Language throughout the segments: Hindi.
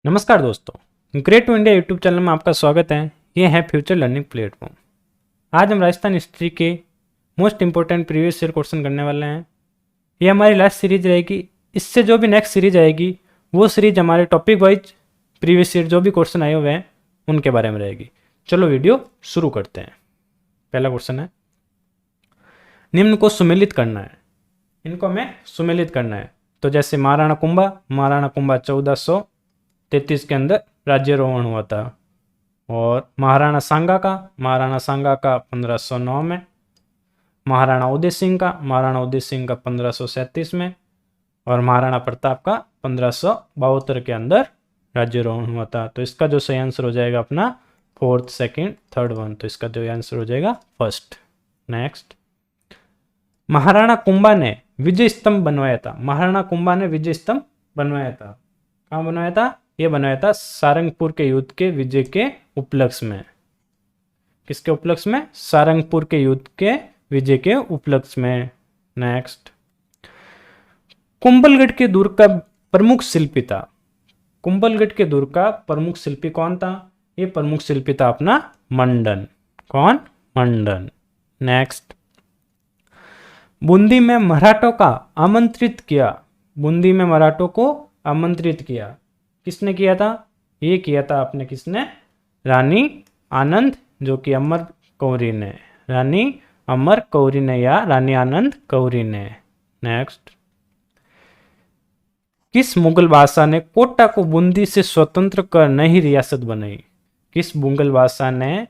नमस्कार दोस्तों, great to India YouTube channel में आपका स्वागत है। ये है फ्यूचर लर्निंग प्लेटफॉर्म। आज हम राजस्थान हिस्ट्री के most important previous year question करने वाले हैं। ये हमारी लास्ट सीरीज रहेगी। इससे जो भी नेक्स्ट सीरीज आएगी वो सीरीज हमारे टॉपिक वाइज प्रीवियस ईयर जो भी क्वेश्चन आए हुए हैं उनके बारे में रहेगी। चलो वीडियो शुरू करते हैं। पहला क्वेश्चन है, निम्न को सुमेलित करना है। इनको हमें सुमेलित करना है। तो जैसे महाराणा कुंभा 1433 के अंदर राज्यारोहण हुआ था, और महाराणा सांगा का 1509 में, महाराणा उदय सिंह का 1537 में, और महाराणा प्रताप का 1572 के अंदर राज्यारोहण हुआ था। तो इसका जो सही आंसर हो जाएगा अपना फोर्थ, सेकंड, थर्ड वन। तो इसका जो आंसर हो जाएगा फर्स्ट। नेक्स्ट, महाराणा कुंभा ने विजय स्तंभ बनवाया था। महाराणा कुंभा ने विजय स्तंभ बनवाया था। कहाँ बनवाया था? ये बनाया था सारंगपुर के युद्ध के विजय के उपलक्ष्य में। किसके उपलक्ष्य में? सारंगपुर के युद्ध के विजय के उपलक्ष्य में। नेक्स्ट, कुंभलगढ़ के दुर्ग का प्रमुख शिल्पी था। कुंभलगढ़ के दुर्ग का प्रमुख शिल्पी कौन था? ये प्रमुख शिल्पी था अपना मंडन। कौन? मंडन। नेक्स्ट, बूंदी में मराठों का आमंत्रित किया। बूंदी में मराठों को आमंत्रित किया। किसने किया था? ये किया था आपने किसने? रानी आनंद, जो कि अमर कौरी ने। रानी अमर कौरी ने या रानी आनंद कौरी ने। नेक्स्ट, किस मुगल बादशाह ने कोटा को बूंदी से स्वतंत्र कर नई रियासत बनाई? किस मुगल बादशाह ने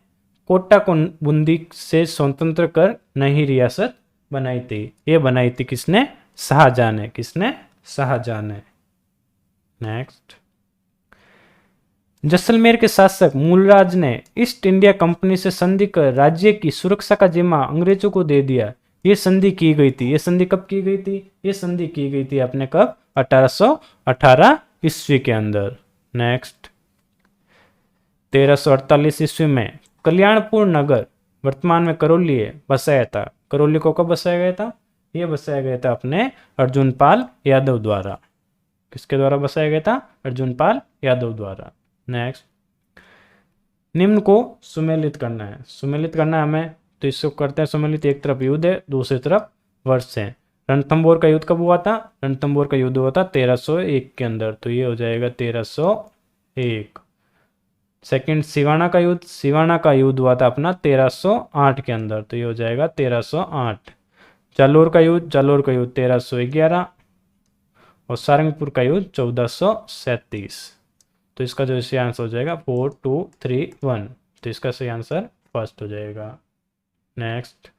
कोटा को बूंदी से स्वतंत्र कर नई रियासत बनाई थी? ये बनाई थी किसने? शाहजहां ने। किसने? शाहजहां ने। नेक्स्ट, जैसलमेर के शासक मूलराज ने ईस्ट इंडिया कंपनी से संधि कर राज्य की सुरक्षा का जिम्मा अंग्रेजों को दे दिया। ये संधि की गई थी। ये संधि कब की गई थी? ये संधि की गई थी अपने कब? 1818 ईस्वी के अंदर। नेक्स्ट, 1348 ईस्वी में कल्याणपुर नगर, वर्तमान में करौली है, बसाया था। करौली को कब बसाया गया था? ये बसाया गया था अपने अर्जुन पाल यादव द्वारा। किसके द्वारा बसाया गया था? अर्जुन पाल यादव द्वारा। नेक्स्ट, निम्न को सुमेलित करना है। सुमेलित करना है हमें, तो इसको करते हैं सुमेलित। एक तरफ युद्ध है, दूसरी तरफ वर्ष है। रणथंभौर का युद्ध कब हुआ था? रणथंभौर का युद्ध हुआ था 1301 के अंदर। तो ये हो जाएगा 1301। सेकंड, सिवाना का युद्ध। सिवाना का युद्ध हुआ था अपना 1308 के अंदर। तो ये हो जाएगा 1308। जालोर का युद्ध। जालोर का युद्ध 1311, और सारंगपुर का युद्ध 1437। तो इसका जो सही आंसर हो जाएगा 4, 2, 3, 1। तो इसका सही आंसर फर्स्ट हो जाएगा। नेक्स्ट,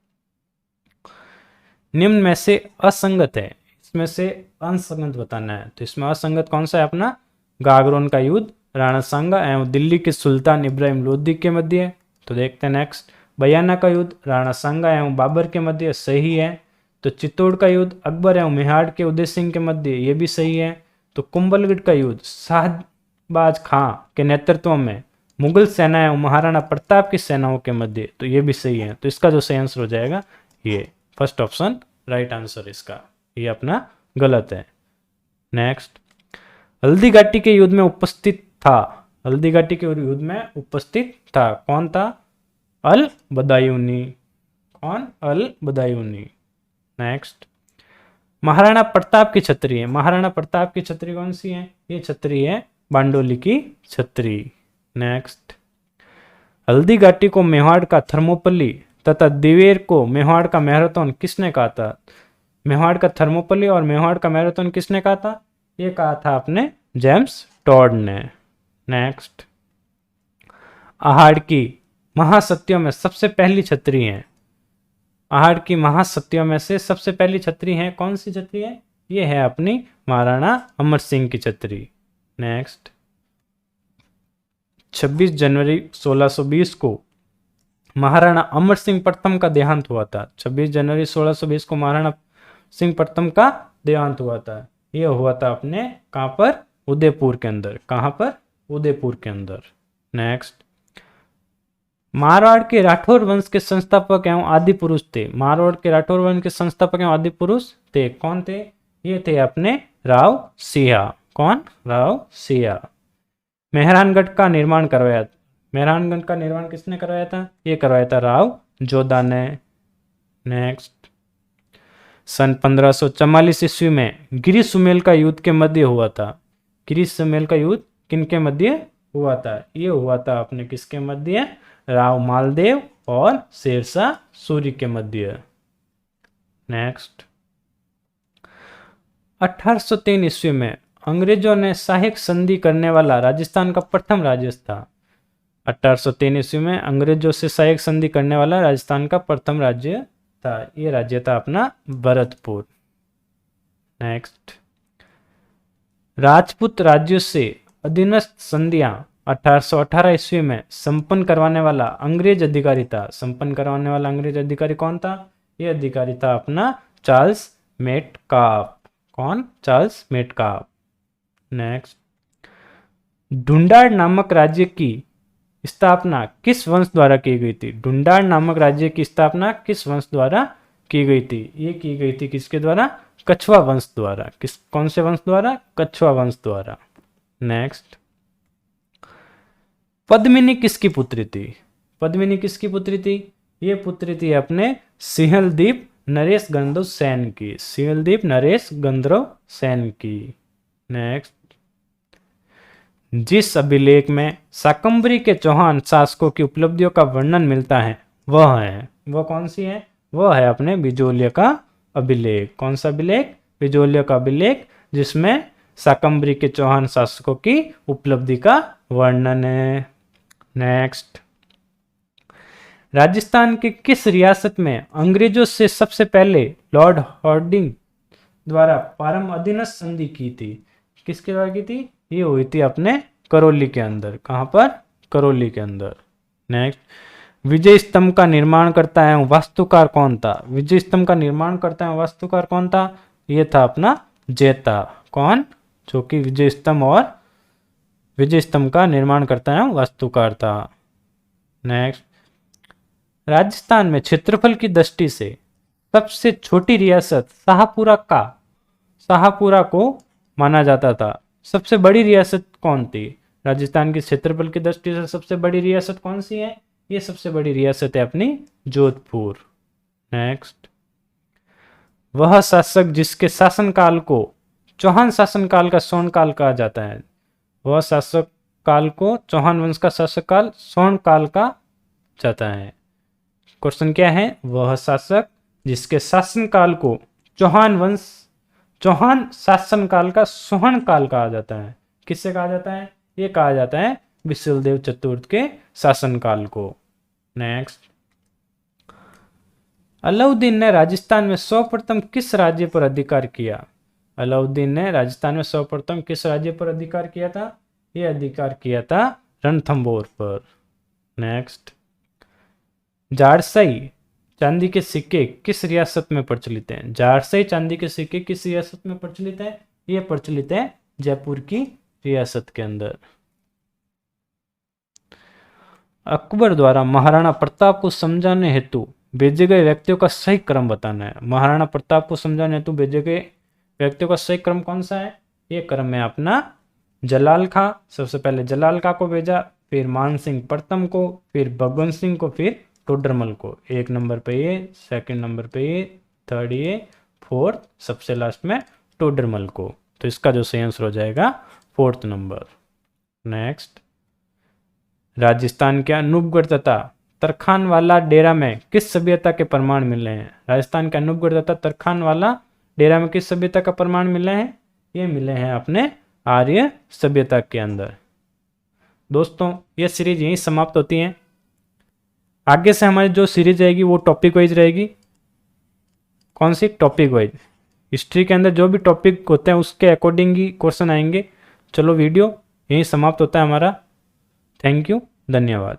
निम्न में से असंगत है। इसमें से असंगत बताना है। तो इसमें असंगत कौन सा है अपना? गागरोन का युद्ध राणा सांगा एवं दिल्ली के सुल्तान इब्राहिम लोदी के मध्य। तो देखते हैं नेक्स्ट, बयाना का युद्ध राणा सांगा एवं बाबर के मध्य, सही है। तो चित्तौड़ का युद्ध अकबर एवं मेवाड़ के उदय सिंह के मध्य, ये भी सही है। तो कुंभलगढ़ का युद्ध शाहबाज खां के नेतृत्व में मुगल सेना एवं महाराणा प्रताप की सेनाओं के मध्य, तो ये भी सही है। तो इसका जो सही आंसर हो जाएगा ये फर्स्ट ऑप्शन राइट आंसर इसका। ये अपना गलत है। नेक्स्ट, हल्दी घाटी के युद्ध में उपस्थित था। हल्दी घाटी के युद्ध में उपस्थित था। कौन था? अल बदायूनी। कौन? अल बदायूनी। नेक्स्ट, महाराणा प्रताप की छतरी है। महाराणा प्रताप की छतरी कौन सी है? ये छतरी है बांडोली की छतरी। नेक्स्ट, हल्दी घाटी को मेवाड़ का थर्मोपल्ली तथा दिवेर को मेवाड़ का मैराथन किसने कहा था? मेवाड़ का थर्मोपल्ली और मेवाड़ का मैराथन किसने कहा था? ये कहा था अपने जेम्स टॉड ने। नेक्स्ट, आहड़ की महासत्यों में सबसे पहली छतरी है। आहड़ की महासत्यों में से सबसे पहली छतरी है, कौन सी छतरी है? ये है अपनी महाराणा अमर सिंह की छतरी। नेक्स्ट, 26 जनवरी 1620 को महाराणा अमर सिंह प्रथम का देहांत हुआ था। 26 जनवरी 1620 को महाराणा सिंह प्रथम का देहांत हुआ था। यह हुआ था अपने कहां पर? उदयपुर के अंदर। कहां पर? उदयपुर के अंदर। नेक्स्ट, मारवाड़ के राठौर वंश के संस्थापक एवं आदि पुरुष थे। मारवाड़ के राठौर वंश के संस्थापक एवं आदि पुरुष थे। कौन थे? ये थे अपने राव सिया। कौन? राव सिया। मेहरानगढ़ का निर्माण करवाया? मेहरानगढ़ का निर्माण किसने करवाया था? ये करवाया था राव जोधा ने। नेक्स्ट, सन 1544 ईस्वी में गिरी सुमेल का युद्ध के मध्य हुआ था। गिरी सुमेल का युद्ध किनके मध्य हुआ था? ये हुआ था अपने किसके मध्य? राव मालदेव और शेरशाह सूरी के मध्य। नेक्स्ट, 1803 ईस्वी में अंग्रेजों ने सहायक संधि करने वाला राजस्थान का प्रथम राज्य था। 1803 ईस्वी में अंग्रेजों से सहायक संधि करने वाला राजस्थान का प्रथम राज्य था। ये राज्य था अपना भरतपुर। नेक्स्ट, राजपूत राज्यों से अधीनस्थ संधियां 1818 ईस्वी में संपन्न करवाने वाला अंग्रेज अधिकारी था। संपन्न करवाने वाला अंग्रेज अधिकारी कौन था? ये अधिकारी था अपना चार्ल्स मेटकाफ। कौन? Charles Metcalfe. नेक्स्ट, ढूंढाड़ नामक राज्य की स्थापना किस वंश द्वारा की गई थी? ढूंढाड़ नामक राज्य की स्थापना किस वंश द्वारा की गई थी? ये की गई थी किसके द्वारा? कछवा वंश द्वारा। कौन से वंश द्वारा? कछवा वंश द्वारा। नेक्स्ट, पद्मिनी किसकी पुत्री थी? पद्मिनी किसकी पुत्री थी? ये पुत्री थी अपने सिंहलदीप नरेश गंधर्व सेन की। सिंहलदीप नरेश गंधर्व सेन की। नेक्स्ट, जिस अभिलेख में शाकंभरी के चौहान शासकों की उपलब्धियों का वर्णन मिलता है वह कौन सी है? वह है अपने बिजोलिया का अभिलेख। कौन सा अभिलेख? बिजोलिया का अभिलेख, जिसमें शाकंभरी के चौहान शासकों की उपलब्धि का वर्णन है। नेक्स्ट, राजस्थान के किस रियासत में अंग्रेजों से सबसे पहले लॉर्ड हार्डिंग द्वारा परम अधीनस्थ संधि की थी? किसके द्वारा की थी? ये हुई थी अपने करौली के अंदर। कहां पर? करौली के अंदर। नेक्स्ट, विजय स्तंभ का निर्माण करता है वास्तुकार कौन था? विजय स्तंभ का निर्माण करता है वास्तुकार कौन था? ये था अपना जेता। कौन? जो कि विजय स्तंभ का निर्माण करता है वास्तुकार था। नेक्स्ट, राजस्थान में क्षेत्रफल की दृष्टि से सबसे छोटी रियासत शाहपुरा को माना जाता था। सबसे बड़ी रियासत कौन थी? राजस्थान की क्षेत्रफल की दृष्टि से सबसे बड़ी रियासत कौन सी है? ये सबसे बड़ी रियासत है अपनी जोधपुर। नेक्स्ट, वह शासक जिसके शासनकाल को चौहान शासनकाल का स्वर्णकाल कहा जाता है। वह शासक काल को चौहान वंश का शासक काल स्वर्णकाल का जाता है। क्वेश्चन क्या है? वह शासक जिसके शासनकाल को चौहान शासनकाल का स्वर्णकाल कहा जाता है। किससे कहा जाता है? ये कहा जाता है विशलदेव चतुर्थ के शासनकाल को। नेक्स्ट, अलाउद्दीन ने राजस्थान में सर्वप्रथम किस राज्य पर अधिकार किया? अलाउद्दीन ने राजस्थान में सर्वप्रथम किस राज्य पर अधिकार किया था? ये अधिकार किया था रणथंभौर पर। नेक्स्ट, जारसाई चांदी के सिक्के किस रियासत में प्रचलित हैं? जारसाई चांदी के सिक्के किस रियासत में प्रचलित है? ये प्रचलित है जयपुर की रियासत के अंदर। अकबर द्वारा महाराणा प्रताप को समझाने हेतु भेजे गए व्यक्तियों का सही क्रम बताना है। महाराणा प्रताप को समझाने हेतु भेजे गए व्यक्तियों का सही क्रम कौन सा है? ये क्रम है अपना जलाल खां। सबसे पहले जलाल खां को भेजा, फिर मान सिंह प्रथम को, फिर भगवंत सिंह को, फिर टोडरमल को। 1 नंबर पे ये, 2nd नंबर पे ये, 3rd ये, 4th सबसे लास्ट में टोडरमल को। तो इसका जो सही आंसर हो जाएगा 4th नंबर। नेक्स्ट, राजस्थान के अनूपगढ़ तथा तरखानवाला डेरा में किस सभ्यता के प्रमाण मिल रहे हैं? राजस्थान के अनूपगढ़ तथा तरखानवाला डेरा में किस सभ्यता का प्रमाण मिल रहे हैं? ये मिले हैं अपने आर्य सभ्यता के अंदर। दोस्तों, ये सीरीज यहीं समाप्त होती है। आगे से हमारी जो सीरीज रहेगी वो टॉपिक वाइज रहेगी। कौन सी? Topic wise. हिस्ट्री के अंदर जो भी टॉपिक होते हैं उसके अकॉर्डिंग ही क्वेश्चन आएंगे। चलो, वीडियो यहीं समाप्त होता है हमारा। थैंक यू, धन्यवाद।